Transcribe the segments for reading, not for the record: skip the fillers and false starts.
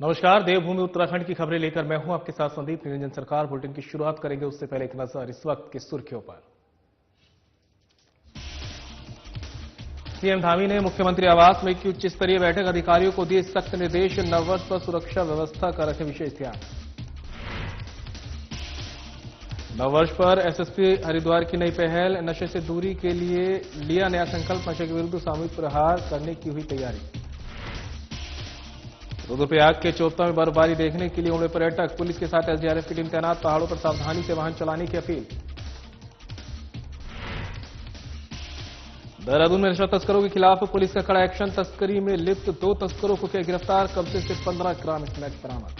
नमस्कार, देवभूमि उत्तराखंड की खबरें लेकर मैं हूं आपके साथ संदीप निरंजन। सरकार बुलेटिन की शुरुआत करेंगे उससे पहले एक नजर इस वक्त की सुर्खियों पर। सीएम धामी ने मुख्यमंत्री आवास में की उच्च स्तरीय बैठक, अधिकारियों को दिए सख्त निर्देश, नववर्ष पर सुरक्षा व्यवस्था का रखे विशेष ध्यान। नववर्ष पर एसएसपी हरिद्वार की नई पहल, नशे से दूरी के लिए लिया नया संकल्प, नशे के विरुद्ध सामूहिक प्रहार करने की हुई तैयारी। रुद्रप्रयाग के चोपता में बर्फबारी देखने के लिए उमड़े पर्यटक, पुलिस के साथ एसडीआरएफ की टीम तैनात, पहाड़ों पर सावधानी से वाहन चलाने की अपील। देहरादून में नशा तस्करों के खिलाफ पुलिस का कड़ा एक्शन, तस्करी में लिप्त 2 तस्करों को किया गिरफ्तार, कब्जे से 15 ग्राम स्मैक बरामद।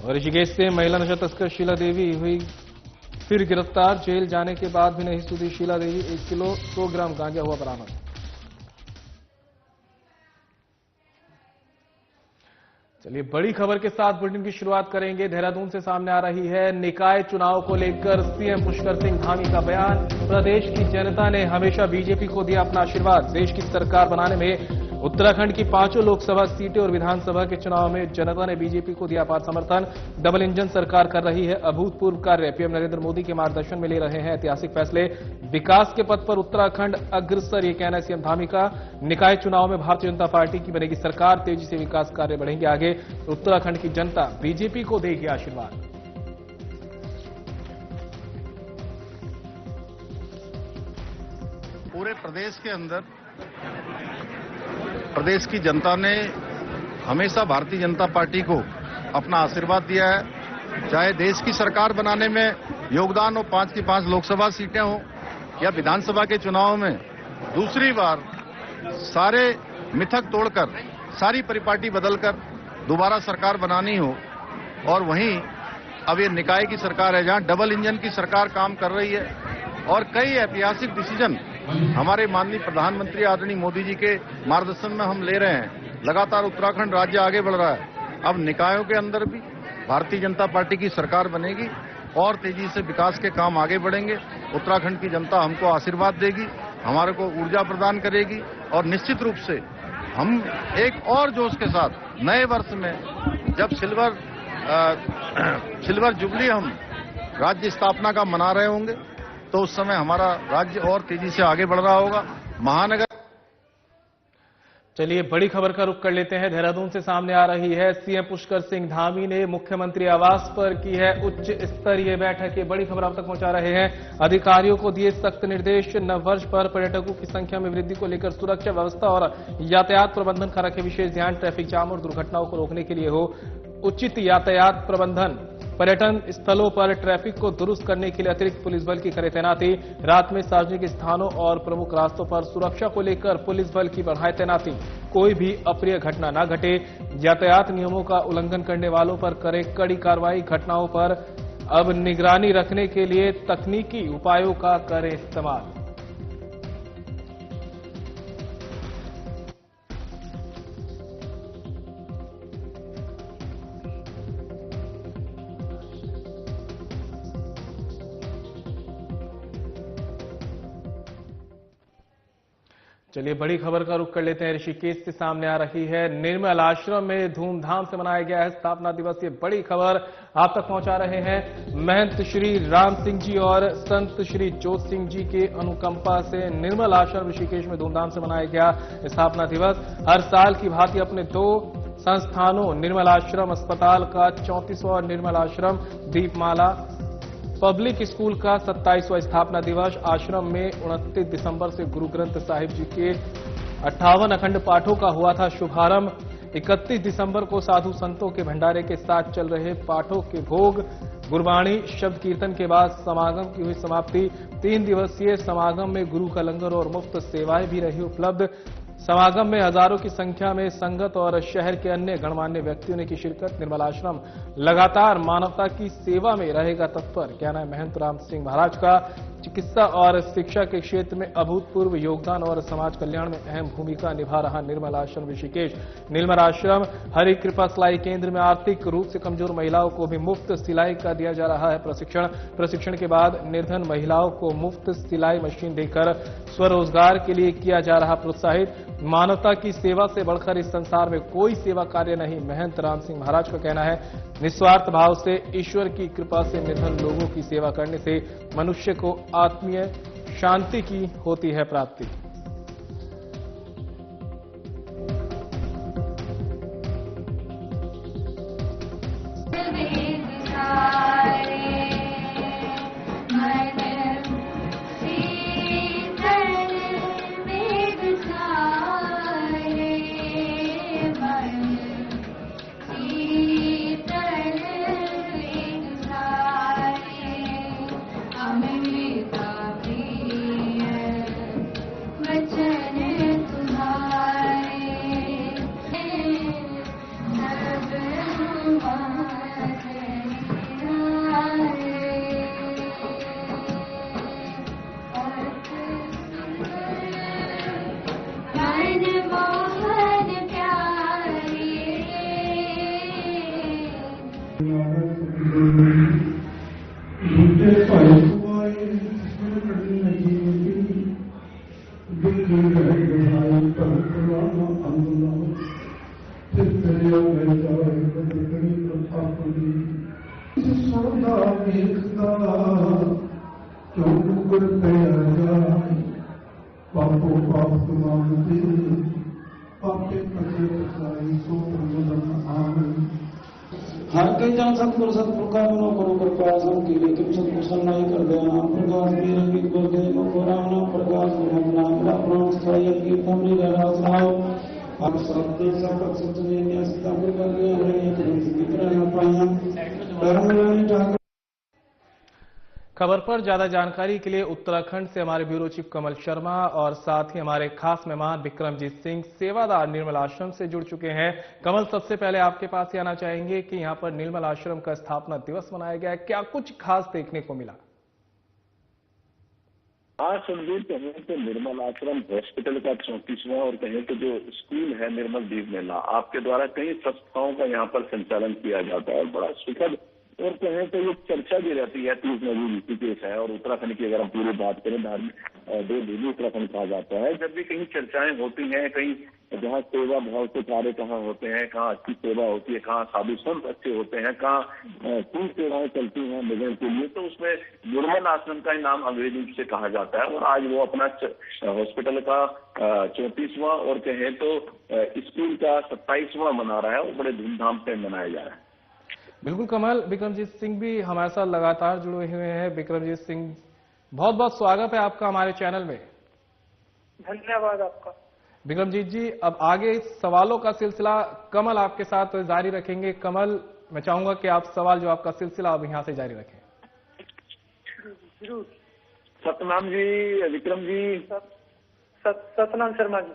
और ऋषिकेश से महिला नशा तस्कर शीला देवी हुई फिर गिरफ्तार, जेल जाने के बाद भी नहीं सुधी शीला देवी, 1 किलो 100 ग्राम गांजा हुआ बरामद। चलिए बड़ी खबर के साथ बुलेटिन की शुरुआत करेंगे। देहरादून से सामने आ रही है निकाय चुनाव को लेकर सीएम पुष्कर सिंह धामी का बयान। प्रदेश की जनता ने हमेशा बीजेपी को दिया अपना आशीर्वाद, देश की सरकार बनाने में उत्तराखंड की 5 लोकसभा सीटें और विधानसभा के चुनाव में जनता ने बीजेपी को दिया अपार समर्थन। डबल इंजन सरकार कर रही है अभूतपूर्व कार्य, पीएम नरेंद्र मोदी के मार्गदर्शन में ले रहे हैं ऐतिहासिक फैसले, विकास के पथ पर उत्तराखंड अग्रसर, ये कहना है सीएम धामी का। निकाय चुनाव में भारतीय जनता पार्टी की बनेगी सरकार, तेजी से विकास कार्य बढ़ेंगे आगे, उत्तराखंड की जनता बीजेपी को देगी आशीर्वाद। पूरे प्रदेश के अंदर प्रदेश की जनता ने हमेशा भारतीय जनता पार्टी को अपना आशीर्वाद दिया है, चाहे देश की सरकार बनाने में योगदान हो, 5 की 5 लोकसभा सीटें हो या विधानसभा के चुनाव में दूसरी बार सारे मिथक तोड़कर, सारी परिपाटी बदलकर दोबारा सरकार बनानी हो। और वहीं अब ये निकाय की सरकार है जहां डबल इंजन की सरकार काम कर रही है और कई ऐतिहासिक डिसीजन हमारे माननीय प्रधानमंत्री आदरणीय मोदी जी के मार्गदर्शन में हम ले रहे हैं। लगातार उत्तराखंड राज्य आगे बढ़ रहा है। अब निकायों के अंदर भी भारतीय जनता पार्टी की सरकार बनेगी और तेजी से विकास के काम आगे बढ़ेंगे। उत्तराखंड की जनता हमको आशीर्वाद देगी, हमारे को ऊर्जा प्रदान करेगी और निश्चित रूप से हम एक और जोश के साथ नए वर्ष में जब सिल्वर जुबली हम राज्य स्थापना का मना रहे होंगे तो उस समय हमारा राज्य और तेजी से आगे बढ़ रहा होगा। महानगर। चलिए बड़ी खबर का रुख कर लेते हैं। देहरादून से सामने आ रही है सीएम पुष्कर सिंह धामी ने मुख्यमंत्री आवास पर की है उच्च स्तरीय बैठक। ये बड़ी खबर आप तक पहुंचा रहे हैं। अधिकारियों को दिए सख्त निर्देश, नववर्ष पर पर्यटकों की संख्या में वृद्धि को लेकर सुरक्षा व्यवस्था और यातायात प्रबंधन का रखे विशेष ध्यान, ट्रैफिक जाम और दुर्घटनाओं को रोकने के लिए हो उचित यातायात प्रबंधन, पर्यटन स्थलों पर ट्रैफिक को दुरुस्त करने के लिए अतिरिक्त पुलिस बल की करे तैनाती, रात में सार्वजनिक स्थानों और प्रमुख रास्तों पर सुरक्षा को लेकर पुलिस बल की बढ़ाए तैनाती, कोई भी अप्रिय घटना न घटे, यातायात नियमों का उल्लंघन करने वालों पर करे कड़ी कार्रवाई, घटनाओं पर अब निगरानी रखने के लिए तकनीकी उपायों का करे इस्तेमाल। चलिए बड़ी खबर का रुख कर लेते हैं। ऋषिकेश से सामने आ रही है निर्मल आश्रम में धूमधाम से मनाया गया है स्थापना दिवस। ये बड़ी खबर आप तक पहुंचा रहे हैं। महंत श्री राम सिंह जी और संत श्री जोत सिंह जी के अनुकंपा से निर्मल आश्रम ऋषिकेश में धूमधाम से मनाया गया स्थापना दिवस। हर साल की भांति अपने 2 संस्थानों निर्मल आश्रम अस्पताल का 34वां निर्मल आश्रम दीपमाला पब्लिक स्कूल का 27वां स्थापना दिवस, आश्रम में 29 दिसंबर से गुरु ग्रंथ साहिब जी के 58 अखंड पाठों का हुआ था शुभारंभ। 31 दिसंबर को साधु संतों के भंडारे के साथ चल रहे पाठों के भोग, गुरबाणी शब्द कीर्तन के बाद समागम की हुई समाप्ति। 3 दिवसीय समागम में गुरु का लंगर और मुफ्त सेवाएं भी रही उपलब्ध। समागम में हजारों की संख्या में संगत और शहर के अन्य गणमान्य व्यक्तियों ने की शिरकत। निर्मल आश्रम लगातार मानवता की सेवा में रहेगा तत्पर, कहना है महंत राम सिंह महाराज का। चिकित्सा और शिक्षा के क्षेत्र में अभूतपूर्व योगदान और समाज कल्याण में अहम भूमिका निभा रहा निर्मल आश्रम ऋषिकेश। निर्मल आश्रम हरि कृपा सिलाई केंद्र में आर्थिक रूप से कमजोर महिलाओं को भी मुफ्त सिलाई का दिया जा रहा है प्रशिक्षण के बाद निर्धन महिलाओं को मुफ्त सिलाई मशीन देकर स्वरोजगार के लिए किया जा रहा प्रोत्साहित। मानवता की सेवा से बढ़कर इस संसार में कोई सेवा कार्य नहीं, महंत राम सिंह महाराज का कहना है। निस्वार्थ भाव से ईश्वर की कृपा से निर्धन लोगों की सेवा करने से मनुष्य को आत्मीय शांति की होती है प्राप्ति। हर कई जन सतगुरु सतगुरु का मनो करो कृपा संकीले तुम सतगुरु सन्नाई कर दे नाम प्रकाश मेरे की बोल दे को राम नाम प्रकाश नाम नाम प्राण स्थाई की तमरी रास राव अब सत्य सब सत्य ने स्थापित कर दिया है ये कितना पाया धर्म ठाकुर। खबर पर ज्यादा जानकारी के लिए उत्तराखंड से हमारे ब्यूरो चीफ कमल शर्मा और साथ ही हमारे खास मेहमान विक्रमजीत सिंह सेवादार निर्मल आश्रम से जुड़ चुके हैं। कमल, सबसे पहले आपके पास ही आना चाहेंगे कि यहां पर निर्मल आश्रम का स्थापना दिवस मनाया गया है, क्या कुछ खास देखने को मिला? आज संदीप, कहें तो निर्मल आश्रम हॉस्पिटल का 34वां और कहें तो जो स्कूल है निर्मल दीप मेला, आपके द्वारा कई संस्थाओं का यहाँ पर संचालन किया जाता है और बड़ा सुखद और कहें तो ये चर्चा भी रहती है। 30 नदी ऋषिकेश है और उत्तराखंड की अगर हम पूरी बात करें, धार्मिक देवभूमि उत्तराखंड कहा जाता है। जब भी कहीं चर्चाएं होती हैं, कहीं जहाँ सेवा भाव से कार्य कहाँ होते हैं, कहाँ अच्छी सेवा होती है, कहाँ साधु संत अच्छे होते हैं, कहाँ पूर्ण सेवाएं चलती हैं लोगों के लिए, तो उसमें निर्मल आश्रम का ही नाम अंग्रेजी से कहा जाता है। और आज वो अपना हॉस्पिटल का 34वां और कहें तो स्कूल का 27वां मना रहा है और बड़े धूमधाम से मनाया जा रहा है। बिल्कुल कमल, विक्रमजीत सिंह भी हमारे साथ लगातार जुड़े हुए हैं। विक्रमजीत सिंह, बहुत बहुत स्वागत है आपका हमारे चैनल में। धन्यवाद आपका। विक्रमजीत जी, अब आगे सवालों का सिलसिला कमल आपके साथ जारी रखेंगे। कमल, मैं चाहूंगा कि आप सवाल जो आपका सिलसिला अब यहां से जारी रखें। जरूर। सतनाम जी, विक्रम जी। सतनाम शर्मा जी।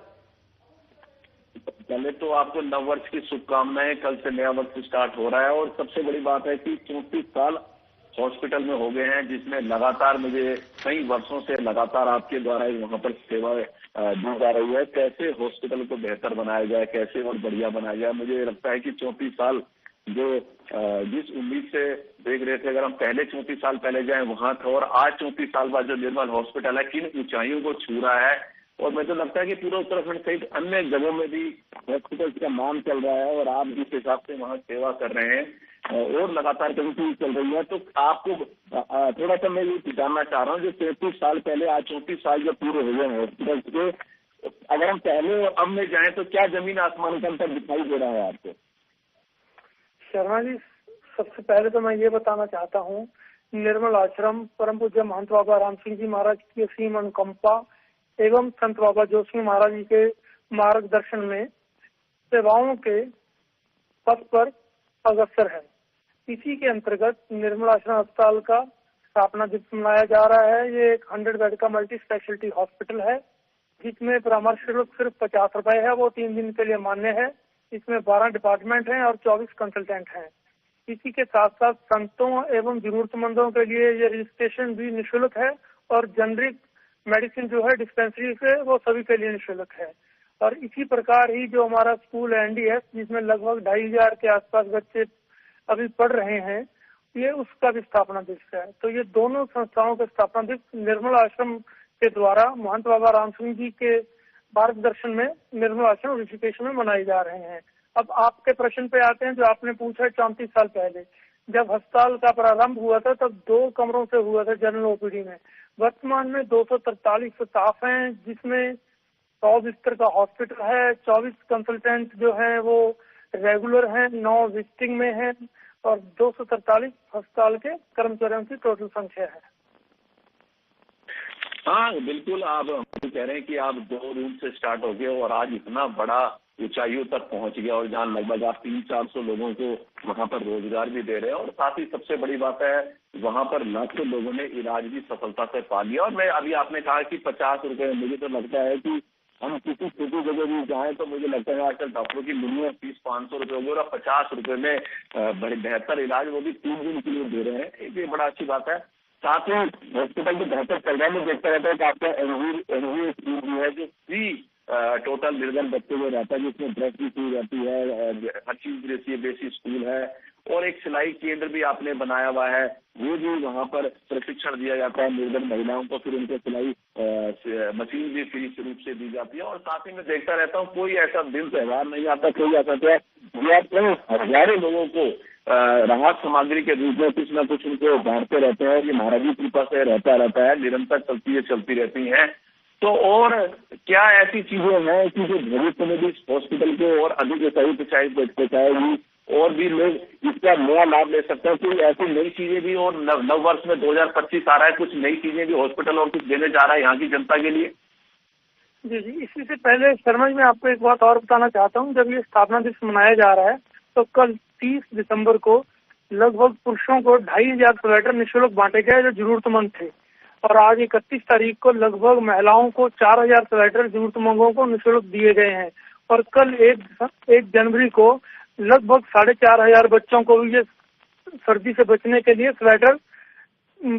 पहले तो आपको नव वर्ष की शुभकामनाएं। कल से नया वर्ष स्टार्ट हो रहा है और सबसे बड़ी बात है कि 34 साल हॉस्पिटल में हो गए हैं, जिसमें लगातार मुझे कई वर्षों से लगातार आपके द्वारा वहां पर सेवा दी जा रही है। कैसे हॉस्पिटल को बेहतर बनाया जाए, कैसे और बढ़िया बनाया जाए। मुझे लगता है कि 34 साल जो जिस उम्मीद से देख रहे थे, अगर हम पहले 34 साल पहले जाए वहां था और आज 34 साल बाद जो निर्मल हॉस्पिटल है किन ऊंचाइयों को छू रहा है। और मुझे लगता है कि पूरे उत्तराखंड सहित अन्य जगहों में भी हॉस्पिटल का नाम चल रहा है और आप जिस हिसाब से वहाँ सेवा कर रहे हैं और लगातार कभी चल रही है, तो आपको थोड़ा सा मैं ये जानना चाह रहा हूँ, जो 33 साल पहले आज 34 साल जो पूरे हो गए हॉस्पिटल के, अगर हम पहले और अब में जाए तो क्या जमीन आसमान का अंतर दिखाई दे रहा है आपको? शर्मा जी, सबसे पहले तो मैं ये बताना चाहता हूँ, निर्मल आश्रम परम पूज्य महंत बाबा राम सिंह जी महाराज की असीम अनुकंपा एवं संत बाबा जोशी महाराज जी के मार्गदर्शन में सेवाओं के पथ पर अग्रसर है। इसी के अंतर्गत निर्मल आश्रम अस्पताल का स्थापना दिवस मनाया जा रहा है। ये एक 100 बेड का मल्टी स्पेशलिटी हॉस्पिटल है, जिसमें परामर्श शुल्क सिर्फ 50 रुपए है, वो 3 दिन के लिए मान्य है। इसमें 12 डिपार्टमेंट हैं और 24 कंसल्टेंट हैं। इसी के साथ साथ संतों एवं जरूरतमंदों के लिए ये रजिस्ट्रेशन भी निःशुल्क है और जेनरिक मेडिसिन जो है डिस्पेंसरी से वो सभी के लिए निःशुल्क है। और इसी प्रकार ही जो हमारा स्कूल एनडीएस, जिसमें लगभग 2500 के आसपास बच्चे अभी पढ़ रहे हैं, ये उसका भी स्थापना दिवस है। तो ये दोनों संस्थाओं के स्थापना दिवस निर्मल आश्रम के द्वारा महंत बाबा राम सिंह जी के मार्गदर्शन में निर्मल आश्रम ऋषिकेश में मनाए जा रहे हैं। अब आपके प्रश्न पे आते हैं जो आपने पूछा 34 साल पहले जब अस्पताल का प्रारंभ हुआ था तब 2 कमरों से हुआ था जनरल ओपीडी में। वर्तमान में 243 स्टाफ हैं जिसमें 100 बिस्तर का हॉस्पिटल है, 24 कंसल्टेंट जो हैं वो रेगुलर हैं, 9 विजिटिंग में हैं और 243 अस्पताल के कर्मचारियों की टोटल संख्या है। हाँ बिल्कुल, आप कह रहे हैं कि आप 2 रूम से स्टार्ट हो गए और आज इतना बड़ा ऊंचाइयों तक पहुंच गया और जहाँ लगभग आप 300-400 लोगों को वहां पर रोजगार भी दे रहे हैं और साथ ही सबसे बड़ी बात है वहां पर लाखों लोगों ने इलाज भी सफलता से पा लिया। और मैं अभी आपने कहा कि 50 रुपए, मुझे तो लगता है कि हम किसी छोटी जगह भी जाएं तो मुझे लगता है आजकल डॉक्टरों की मिनिमम फीस 500 रुपए होगी और 50 रुपए में बड़े बेहतर इलाज वो भी 3 दिन के लिए दे रहे हैं, ये बड़ा अच्छी बात है। साथ ही हॉस्पिटल भी बेहतर चल रहा है। मैं देखता रहता है कि आपका एनवी स्कूल भी है जो फ्री टोटल निर्धन बच्चों में रहता है, जिसमें ड्रेस भी दी जाती है, हर चीज रहती है, बेसिक स्कूल है और एक सिलाई केंद्र भी आपने बनाया हुआ है, वो भी वहाँ पर प्रशिक्षण दिया जाता है निर्धन महिलाओं को, फिर उनको सिलाई मशीन भी फ्री रूप से दी जाती है। और साथ ही मैं देखता रहता हूँ कोई ऐसा दिन त्योहार नहीं आता, कोई ऐसा त्योहार हजारों लोगों को राहत सामग्री के रूप में कुछ न कुछ उनको बांटते रहते हैं। ये महाराज की कृपा से रहता है, निरंतर चलती रहती हैं। तो और क्या ऐसी चीजें हैं कि जो भविष्य में भी इस हॉस्पिटल को और अधिक सही पहुंचाएगी और भी लोग इसका नया लाभ ले सकते हैं? कोई ऐसी नई चीजें भी और नव वर्ष में 2025 आ रहा है, कुछ नई चीजें भी हॉस्पिटल और कुछ देने जा रहा है यहाँ की जनता के लिए? जी, इसी से पहले शर्मा जी मैं आपको एक बात और बताना चाहता हूँ। जब ये स्थापना दिवस मनाया जा रहा है तो कल 30 दिसंबर को लगभग पुरुषों को 2500 स्वेटर निःशुल्क बांटे गए जो जरूरतमंद थे और आज 31 तारीख को लगभग महिलाओं को 4000 स्वेटर जरूरतमंदों को निःशुल्क दिए गए हैं और कल 1 जनवरी को लगभग 4500 बच्चों को ये सर्दी से बचने के लिए स्वेटर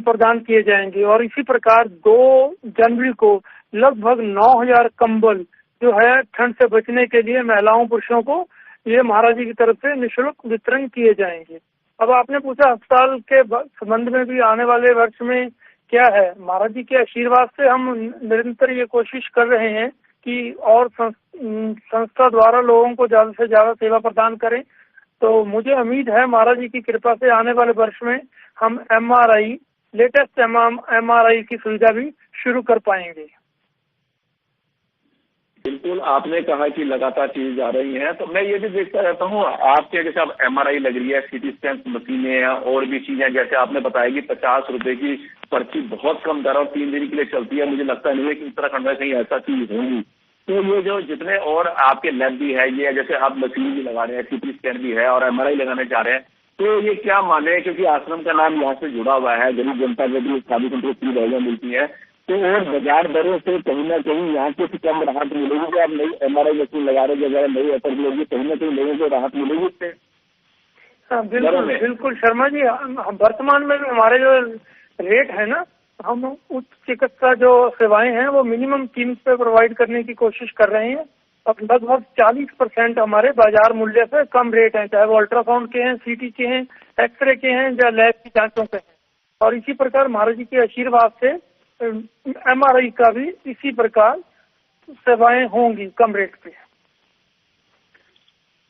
प्रदान किए जाएंगे और इसी प्रकार 2 जनवरी को लगभग 9000 कंबल जो है ठंड से बचने के लिए महिलाओं पुरुषों को ये महाराज जी की तरफ से निःशुल्क वितरण किए जाएंगे। अब आपने पूछा अस्पताल के संबंध में भी आने वाले वर्ष में क्या है। महाराज जी के आशीर्वाद से हम निरंतर ये कोशिश कर रहे हैं कि और संस्था द्वारा लोगों को ज्यादा से ज्यादा सेवा प्रदान करें। तो मुझे उम्मीद है महाराज जी की कृपा से आने वाले वर्ष में हम लेटेस्ट MRI की सुविधा भी शुरू कर पाएंगे। बिल्कुल, आपने कहा कि लगातार चीजें जा रही हैं, तो मैं ये भी देखता रहता हूँ आपके जैसे अब MRI लग रही है, CT स्कैन मशीनें हैं और भी चीजें, जैसे आपने बताया कि 50 रुपए की पर्ची बहुत कम दर और 3 दिन के लिए चलती है। मुझे लगता नहीं है कि उत्तराखंड में कहीं ऐसा चीज होगी। तो ये जो जितने और आपके लैब भी है, ये जैसे आप मशीन भी लगा रहे हैं, CT स्कैन भी है और MRI लगाने जा रहे हैं, तो ये क्या माने, क्योंकि आश्रम का नाम यहाँ से जुड़ा हुआ है, गरीब जनता को भी खादी फ्री दवाइयाँ मिलती है, तो और बाजार दरों से कहीं ना कहीं यहाँ से कम राहत मिलेगी कि आप नई MRI मशीन लगा रहे हैं, नई एफर्ट मिलेगी, कहीं ना कहीं लोगों को राहत मिलेगी इससे? बिल्कुल शर्मा जी, वर्तमान में हमारे जो रेट है ना, हम उच्च चिकित्सा जो सेवाएं हैं वो मिनिमम कीमत पे प्रोवाइड करने की कोशिश कर रहे हैं। अब लगभग 40% हमारे बाजार मूल्य से कम रेट हैं, चाहे वो अल्ट्रासाउंड के हैं, CT के हैं, एक्सरे के हैं या लैब की जांचों के हैं। और इसी प्रकार महाराज जी के आशीर्वाद से MRI का भी इसी प्रकार सेवाएं होंगी कम रेट पे।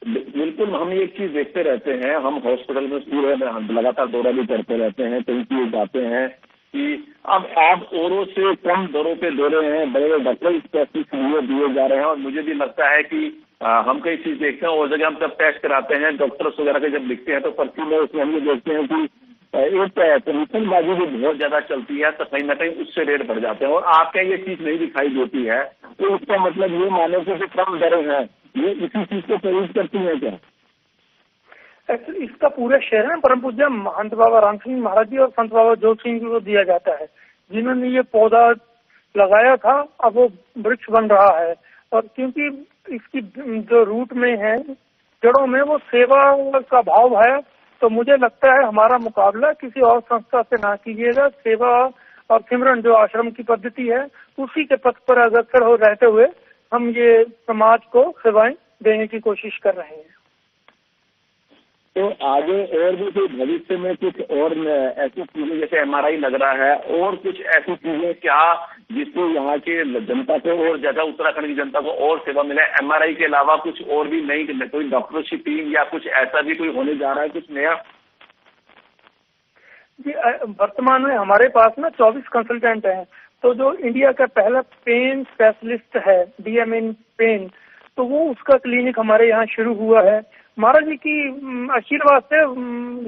बिल्कुल, हम एक चीज देखते रहते हैं, हम हॉस्पिटल में पूरे लगातार दौरा भी करते रहते हैं, कई चीज जाते हैं कि अब आप औरों से कम दरों पे दे रहे हैं, बड़े बड़े डॉक्टर स्पेशलिस्ट दिए जा रहे हैं और मुझे भी लगता है कि हम कई चीज देखते हैं और जगह हम जब टेस्ट कराते हैं डॉक्टर्स वगैरह के जब लिखते हैं तो पर्ची में उसमें हम ये देखते हैं कि एक कमीशनबाजी भी बहुत ज्यादा चलती है, तो कहीं ना कहीं उससे रेट बढ़ जाते हैं और आपके ये चीज नहीं दिखाई देती है। तो इसका मतलब ये माने कि जो कम दरें हैं ये इसी चीज को प्रयोग करती है क्या? एक्चुअली इसका पूरे शहर में परम पूज्य महंत बाबा राम सिंह महाराज जी और संत बाबा जोत सिंह जी को दिया जाता है, जिन्होंने ये पौधा लगाया था, अब वो वृक्ष बन रहा है। और क्योंकि इसकी जो रूट में है, जड़ों में वो सेवा का भाव है, तो मुझे लगता है हमारा मुकाबला किसी और संस्था से ना कीजिएगा। सेवा और सिमरन जो आश्रम की पद्धति है उसी के पथ पर अग्रसर हो रहते हुए हम ये समाज को सेवाएं देने की कोशिश कर रहे हैं। तो आगे और भी कोई भविष्य में कुछ और ऐसी चीजें, जैसे एमआरआई लग रहा है, और कुछ ऐसी चीजें क्या जिसको यहाँ के जनता को और ज्यादा, उत्तराखंड की जनता को और सेवा मिले? एमआरआई के अलावा कुछ और भी नई कोई डॉक्टर्स की टीम या कुछ ऐसा भी कोई होने जा रहा है, कुछ नया? जी, वर्तमान में हमारे पास ना 24 कंसल्टेंट हैं। तो जो इंडिया का पहला पेन स्पेशलिस्ट है, डीएम इन पेन, तो वो उसका क्लिनिक हमारे यहाँ शुरू हुआ है। महाराज जी की आशीर्वाद से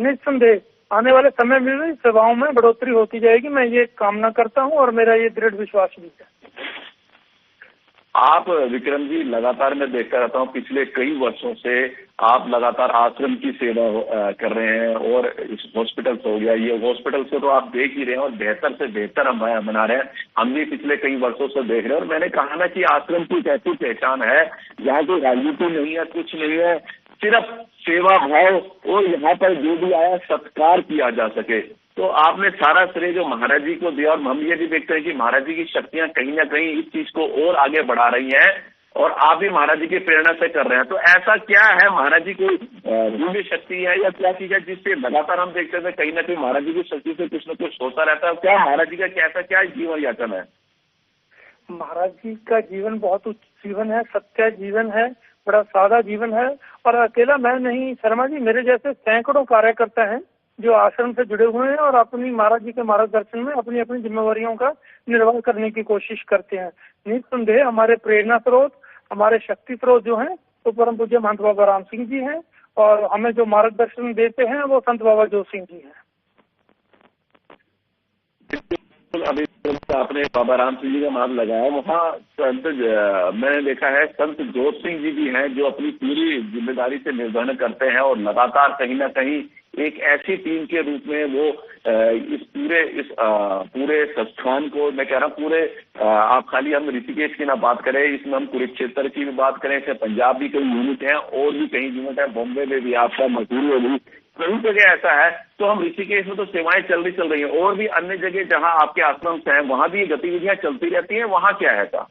निस्संदेह आने वाले समय में भी सेवाओं में बढ़ोतरी होती जाएगी, मैं ये कामना करता हूँ और मेरा ये दृढ़ विश्वास भी है। आप विक्रम जी, लगातार मैं देखता रहता हूँ पिछले कई वर्षों से आप लगातार आश्रम की सेवा कर रहे हैं, और इस हॉस्पिटल से हो गया, ये हॉस्पिटल से तो आप देख ही रहे हैं और बेहतर से बेहतर हम बना रहे हैं। हम भी पिछले कई वर्षों से देख रहे हैं, और मैंने कहा ना कि आश्रम की एक ऐसी पहचान है जहाँ कोई राजनीति नहीं है, कुछ नहीं है, सिर्फ सेवा भाव, और यहाँ पर जो भी आया सत्कार किया जा सके। तो आपने सारा श्रेय जो महाराज जी को दिया, और हम ये भी देखते हैं कि महाराज जी की शक्तियां कहीं ना कहीं इस चीज को और आगे बढ़ा रही हैं, और आप भी महाराज जी की प्रेरणा से कर रहे हैं। तो ऐसा क्या है, महाराज जी कोई दिव्य शक्ति है या क्या चीज है जिससे लगातार हम देखते हैं कहीं ना कहीं महाराज जी की शक्ति से कुछ न कुछ होता रहता है? क्या महाराज जी का कैसा क्या जीवन यापन है? महाराज जी का जीवन बहुत उच्च जीवन है, सत्य जीवन है, बड़ा सादा जीवन है। और अकेला मैं नहीं शर्मा जी, मेरे जैसे सैकड़ों कार्यकर्ता हैं जो आश्रम से जुड़े हुए हैं और अपनी महाराज जी के मार्गदर्शन में अपनी अपनी जिम्मेवारियों का निर्वाह करने की कोशिश करते हैं। निस्संदेह हमारे प्रेरणा स्रोत, हमारे शक्ति स्रोत जो हैं तो परम पूज्य महंत बाबा राम सिंह जी हैं, और हमें जो मार्गदर्शन देते हैं वो संत बाबा जोत सिंह जी हैं। अभी आपने बाबा राम सिंह जी का नाम लगाया, वहाँ संत मैंने देखा है संत जोत सिंह जी भी हैं जो अपनी पूरी जिम्मेदारी से निर्वहन करते हैं, और लगातार कहीं ना कहीं एक ऐसी टीम के रूप में वो इस पूरे संस्थान को, मैं कह रहा हूँ पूरे, आप खाली हम ऋषिकेश की ना बात करें, इसमें हम कुरुक्षेत्र की भी बात करें, इससे पंजाब भी कई यूनिट है और भी कई यूनिट है, बॉम्बे में भी आपका, मसूरी में भी, कई जगह ऐसा है। तो हम ऋषिकेश में तो सेवाएं चल रही हैं, और भी अन्य जगह जहां आपके आश्रम हैं वहां भी गतिविधियां चलती रहती हैं, वहां क्या है था?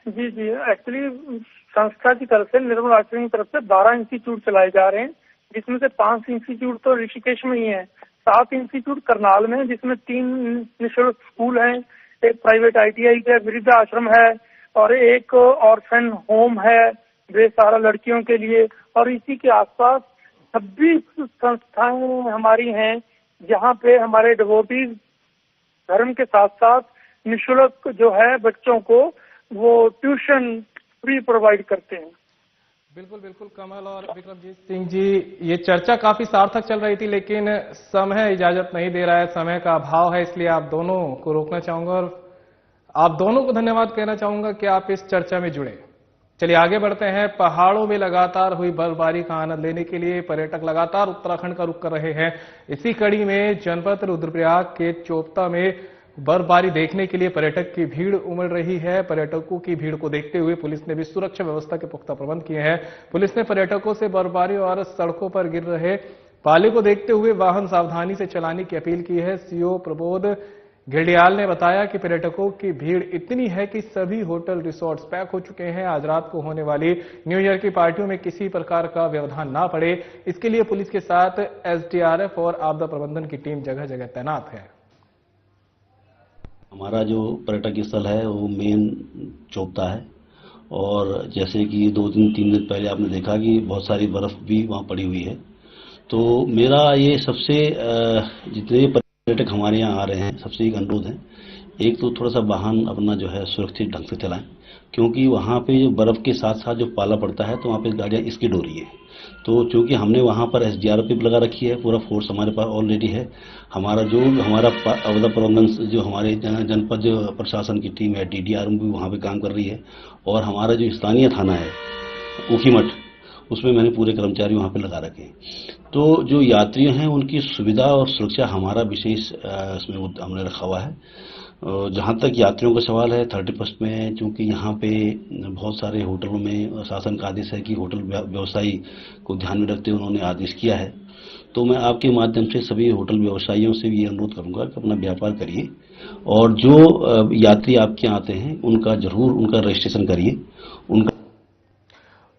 जी जी, एक्चुअली संस्था की तरफ से, निर्मल आश्रम की तरफ से 12 इंस्टीट्यूट चलाए जा रहे हैं, जिसमें से 5 इंस्टीट्यूट तो ऋषिकेश में ही है, 7 इंस्टीट्यूट करनाल में, जिसमें 3 निःशुल्क स्कूल हैं, एक प्राइवेट ITI है, वृद्ध आश्रम है, और एक ऑर्फन होम है बेसहारा लड़कियों के लिए। और इसी के आसपास 26 संस्थाएं हमारी हैं जहाँ पे हमारे डिवोटीज धर्म के साथ साथ निःशुल्क जो है बच्चों को वो ट्यूशन फ्री प्रोवाइड करते हैं। बिल्कुल बिल्कुल कमल और विक्रमजीत सिंह जी, ये चर्चा काफी सार्थक चल रही थी, लेकिन समय इजाजत नहीं दे रहा है, समय का अभाव है, इसलिए आप दोनों को रोकना चाहूंगा और आप दोनों को धन्यवाद कहना चाहूंगा कि आप इस चर्चा में जुड़े। चलिए आगे बढ़ते हैं। पहाड़ों में लगातार हुई बर्फबारी का आनंद लेने के लिए पर्यटक लगातार उत्तराखंड का रुख कर रहे हैं। इसी कड़ी में जनपद रुद्रप्रयाग के चोपता में बर्फबारी देखने के लिए पर्यटक की भीड़ उमड़ रही है। पर्यटकों की भीड़ को देखते हुए पुलिस ने भी सुरक्षा व्यवस्था के पुख्ता प्रबंध किए हैं। पुलिस ने पर्यटकों से बर्फबारी और सड़कों पर गिर रहे पाले को देखते हुए वाहन सावधानी से चलाने की अपील की है। सीओ प्रबोध घिरडियाल ने बताया कि पर्यटकों की भीड़ इतनी है कि सभी होटल रिसोर्ट्स पैक हो चुके हैं। आज रात को होने वाली न्यू ईयर की पार्टियों में किसी प्रकार का व्यवधान ना पड़े, इसके लिए पुलिस के साथ SDRF और आपदा प्रबंधन की टीम जगह जगह तैनात है। हमारा जो पर्यटक स्थल है वो मेन चोपता है, और जैसे कि 2-3 दिन पहले आपने देखा कि बहुत सारी बर्फ भी वहाँ पड़ी हुई है। तो मेरा ये सबसे जितने पर्यटक हमारे यहाँ आ रहे हैं सबसे एक अनुरोध है, एक तो थोड़ा सा वाहन अपना जो है सुरक्षित ढंग से चलाएं, क्योंकि वहाँ पे जो बर्फ के साथ साथ जो पाला पड़ता है तो वहाँ पे गाड़ियाँ स्किड हो रही है। तो चूंकि हमने वहाँ पर SDRF भी लगा रखी है, पूरा फोर्स हमारे पास ऑलरेडी है। हमारा आपदा प्रबंधन जो हमारे जनपद प्रशासन की टीम है DDRM भी वहाँ पे काम कर रही है, और हमारा जो स्थानीय थाना है ऊखीमठ उसमें मैंने पूरे कर्मचारी वहाँ पे लगा रखे हैं। तो जो यात्री हैं उनकी सुविधा और सुरक्षा हमारा विशेष इसमें हमने रखा हुआ है। जहाँ तक यात्रियों का सवाल है 31 में, चूँकि यहाँ पे बहुत सारे होटलों में शासन का आदेश है कि होटल व्यवसायी को ध्यान में रखते हुए उन्होंने आदेश किया है, तो मैं आपके माध्यम से सभी होटल व्यवसायियों से भी ये अनुरोध करूँगा कि अपना व्यापार करिए, और जो यात्री आपके यहाँ आते हैं उनका जरूर उनका रजिस्ट्रेशन करिए।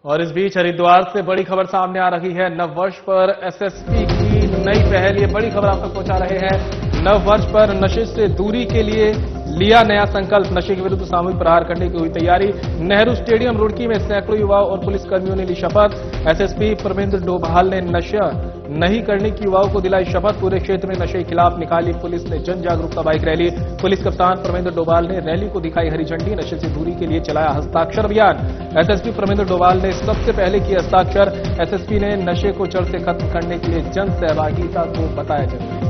और इस बीच हरिद्वार से बड़ी खबर सामने आ रही है। नव वर्ष पर एसएसपी की नई पहल, ये बड़ी खबर आप तक पहुंचा रहे हैं। नव वर्ष पर नशे से दूरी के लिए लिया नया संकल्प, नशे के विरुद्ध सामूहिक प्रहार करने की हुई तैयारी। नेहरू स्टेडियम रुड़की में सैकड़ों युवाओं और पुलिसकर्मियों ने ली शपथ। एसएसपी परमेंद्र डोभाल ने नशा नहीं करने की युवाओं को दिलाई शपथ। पूरे क्षेत्र में नशे के खिलाफ निकाली पुलिस ने जन जागरूकता बाइक रैली। पुलिस कप्तान परमेंद्र डोभाल ने रैली को दिखाई हरी झंडी। नशे से दूरी के लिए चलाया हस्ताक्षर अभियान। एसएसपी परमेंद्र डोभाल ने सबसे पहले किया हस्ताक्षर। एसएसपी ने नशे को जड़ से खत्म करने के लिए जन सहभागिता को बताया जरूरी।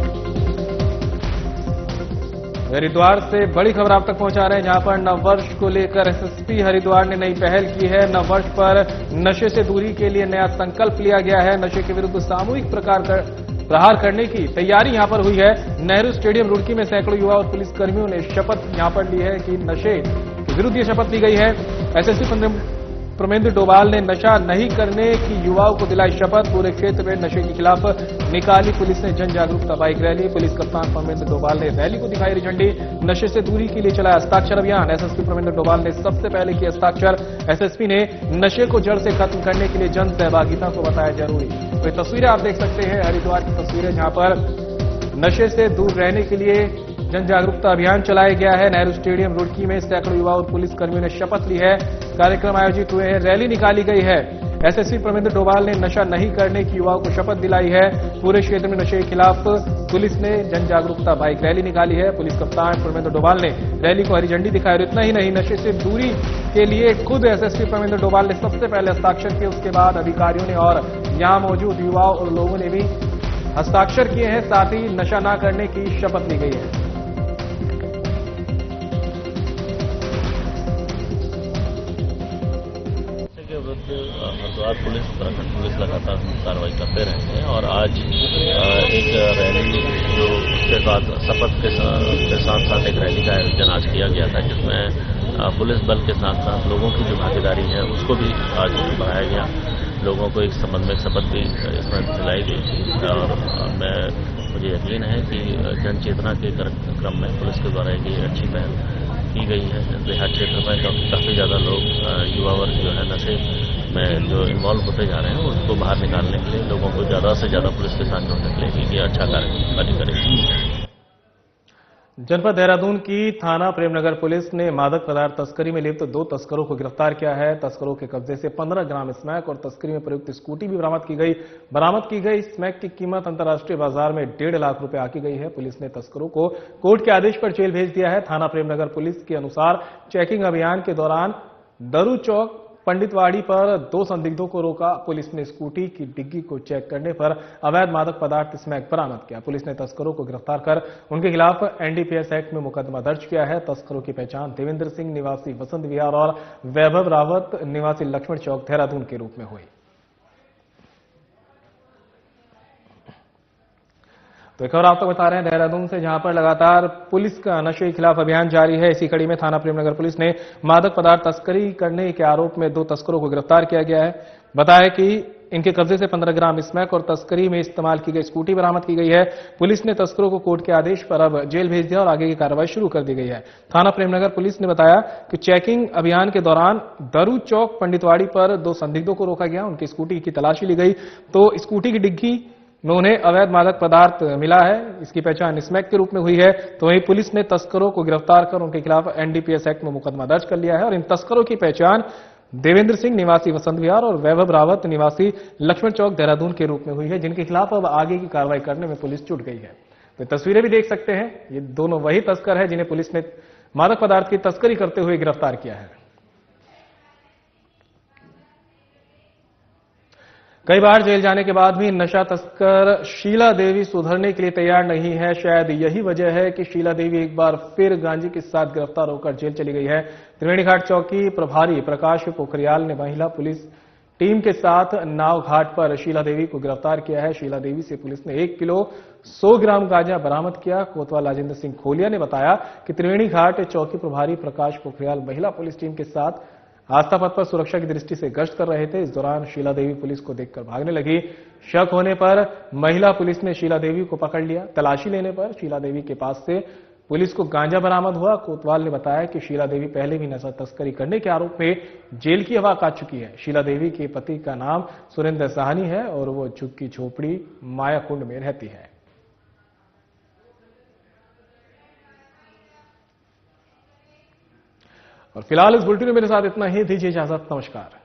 हरिद्वार से बड़ी खबर आप तक पहुंचा रहे हैं, जहां पर नववर्ष को लेकर एसएसपी हरिद्वार ने नई पहल की है। नववर्ष पर नशे से दूरी के लिए नया संकल्प लिया गया है। नशे के विरुद्ध सामूहिक प्रहार करने की तैयारी यहां पर हुई है। नेहरू स्टेडियम रुड़की में सैकड़ों युवा और पुलिसकर्मियों ने शपथ यहां पर ली है कि नशे के विरुद्ध ये शपथ ली गई है। एसएसपी परमेंद्र डोभाल ने नशा नहीं करने की युवाओं को दिलाई शपथ। पूरे क्षेत्र में नशे के खिलाफ निकाली पुलिस ने जन जागरूकता बाइक रैली। पुलिस कप्तान परमेंद्र डोभाल ने रैली को दिखाई हरी झंडी। नशे से दूरी के लिए चलाया हस्ताक्षर अभियान। एसएसपी परमेंद्र डोभाल ने सबसे पहले किया हस्ताक्षर। एसएसपी ने नशे को जड़ से खत्म करने के लिए जन सहभागिता को बताया जरूरी। तो ये तस्वीरें आप देख सकते हैं, हरिद्वार की तस्वीरें, जहां पर नशे से दूर रहने के लिए जन जागरूकता अभियान चलाया गया है। नेहरू स्टेडियम रुड़की में सैकड़ों युवा और पुलिसकर्मियों ने शपथ ली है। कार्यक्रम आयोजित हुए हैं, रैली निकाली गई है। एसएसपी परमेंद्र डोभाल ने नशा नहीं करने की युवाओं को शपथ दिलाई है। पूरे क्षेत्र में नशे के खिलाफ पुलिस ने जन जागरूकता बाइक रैली निकाली है। पुलिस कप्तान परमेंद्र डोभाल ने रैली को हरी झंडी दिखाई। और इतना ही नहीं, नशे से दूरी के लिए खुद एसएसपी परमेंद्र डोभाल ने सबसे पहले हस्ताक्षर किए। उसके बाद अधिकारियों ने और यहां मौजूद युवाओं और लोगों ने भी हस्ताक्षर किए हैं। साथ ही नशा न करने की शपथ ली गई है। हरिद्वार पुलिस, उत्तराखंड पुलिस लगातार कार्रवाई करते रहे हैं और आज एक रैली जो उसके बाद शपथ के साथ साथ एक रैली का आयोजन आज किया गया था, जिसमें पुलिस बल के साथ साथ लोगों की जो भागीदारी है उसको भी आज बढ़ाया गया। लोगों को एक संबंध में शपथ भी इसमें दिलाई गई थी और मुझे यकीन है कि जन चेतना के क्रम में पुलिस के द्वारा एक अच्छी पहल की गई है। देहात क्षेत्र में काफ़ी ज़्यादा लोग, युवा वर्ग जो है नशे में जो इन्वॉल्व होते जा रहे हैं, उसको बाहर निकालने के लिए लोगों को ज़्यादा से ज़्यादा पुलिस के साथ जोड़ने के लिए ये अच्छा कार्य करेगी। जनपद देहरादून की थाना प्रेमनगर पुलिस ने मादक पदार्थ तस्करी में लिप्त 2 तस्करों को गिरफ्तार किया है। तस्करों के कब्जे से 15 ग्राम स्मैक और तस्करी में प्रयुक्त स्कूटी भी बरामद की गई। बरामद की गई स्मैक की कीमत अंतर्राष्ट्रीय बाजार में 1.5 लाख रुपए आकी गई है। पुलिस ने तस्करों को कोर्ट के आदेश पर जेल भेज दिया है। थाना प्रेमनगर पुलिस के अनुसार चेकिंग अभियान के दौरान दरू चौक पंडितवाड़ी पर 2 संदिग्धों को रोका। पुलिस ने स्कूटी की डिग्गी को चेक करने पर अवैध मादक पदार्थ स्मैक बरामद किया। पुलिस ने तस्करों को गिरफ्तार कर उनके खिलाफ एनडीपीएस एक्ट में मुकदमा दर्ज किया है। तस्करों की पहचान देवेंद्र सिंह निवासी वसंत विहार और वैभव रावत निवासी लक्ष्मण चौक देहरादून के रूप में हुई। तो एक और आप तक बता रहे हैं देहरादून से, जहां पर लगातार पुलिस का नशे के खिलाफ अभियान जारी है। इसी कड़ी में थाना प्रेमनगर पुलिस ने मादक पदार्थ तस्करी करने के आरोप में 2 तस्करों को गिरफ्तार किया गया है। बताया कि इनके कब्जे से 15 ग्राम स्मैक और तस्करी में इस्तेमाल की गई स्कूटी बरामद की गई है। पुलिस ने तस्करों को कोर्ट के आदेश पर अब जेल भेज दिया और आगे की कार्रवाई शुरू कर दी गई है। थाना प्रेमनगर पुलिस ने बताया कि चेकिंग अभियान के दौरान दरू चौक पंडितवाड़ी पर 2 संदिग्धों को रोका गया। उनकी स्कूटी की तलाशी ली गई तो स्कूटी की डिग्गी में उन्हें अवैध मादक पदार्थ मिला है। इसकी पहचान स्मैक के रूप में हुई है। तो वहीं पुलिस ने तस्करों को गिरफ्तार कर उनके खिलाफ एनडीपीएस एक्ट में मुकदमा दर्ज कर लिया है और इन तस्करों की पहचान देवेंद्र सिंह निवासी वसंत विहार और वैभव रावत निवासी लक्ष्मण चौक देहरादून के रूप में हुई है, जिनके खिलाफ अब आगे की कार्रवाई करने में पुलिस जुट गई है। तो तस्वीरें भी देख सकते हैं, ये दोनों वही तस्कर है जिन्हें पुलिस ने मादक पदार्थ की तस्करी करते हुए गिरफ्तार किया है। कई बार जेल जाने के बाद भी नशा तस्कर शीला देवी सुधरने के लिए तैयार नहीं है। शायद यही वजह है कि शीला देवी एक बार फिर गांजे के साथ गिरफ्तार होकर जेल चली गई है। त्रिवेणी घाट चौकी प्रभारी प्रकाश पोखरियाल ने महिला पुलिस टीम के साथ नाव घाट पर शीला देवी को गिरफ्तार किया है। शीला देवी से पुलिस ने 1 किलो 100 ग्राम गांजा बरामद किया। कोतवाल राजेंद्र सिंह खोलिया ने बताया कि त्रिवेणी घाट चौकी प्रभारी प्रकाश पोखरियाल महिला पुलिस टीम के साथ आस्था पथ पर सुरक्षा की दृष्टि से गश्त कर रहे थे। इस दौरान शीला देवी पुलिस को देखकर भागने लगी। शक होने पर महिला पुलिस ने शीला देवी को पकड़ लिया। तलाशी लेने पर शीला देवी के पास से पुलिस को गांजा बरामद हुआ। कोतवाल ने बताया कि शीला देवी पहले भी नशा तस्करी करने के आरोप में जेल की हवा काट चुकी है। शीला देवी के पति का नाम सुरेंद्र साहनी है और वो झुग्गी झोपड़ी मायाकुंड में रहती है। और फिलहाल इस बुलेटिन में मेरे साथ इतना ही। दीजिए इजाजत। नमस्कार।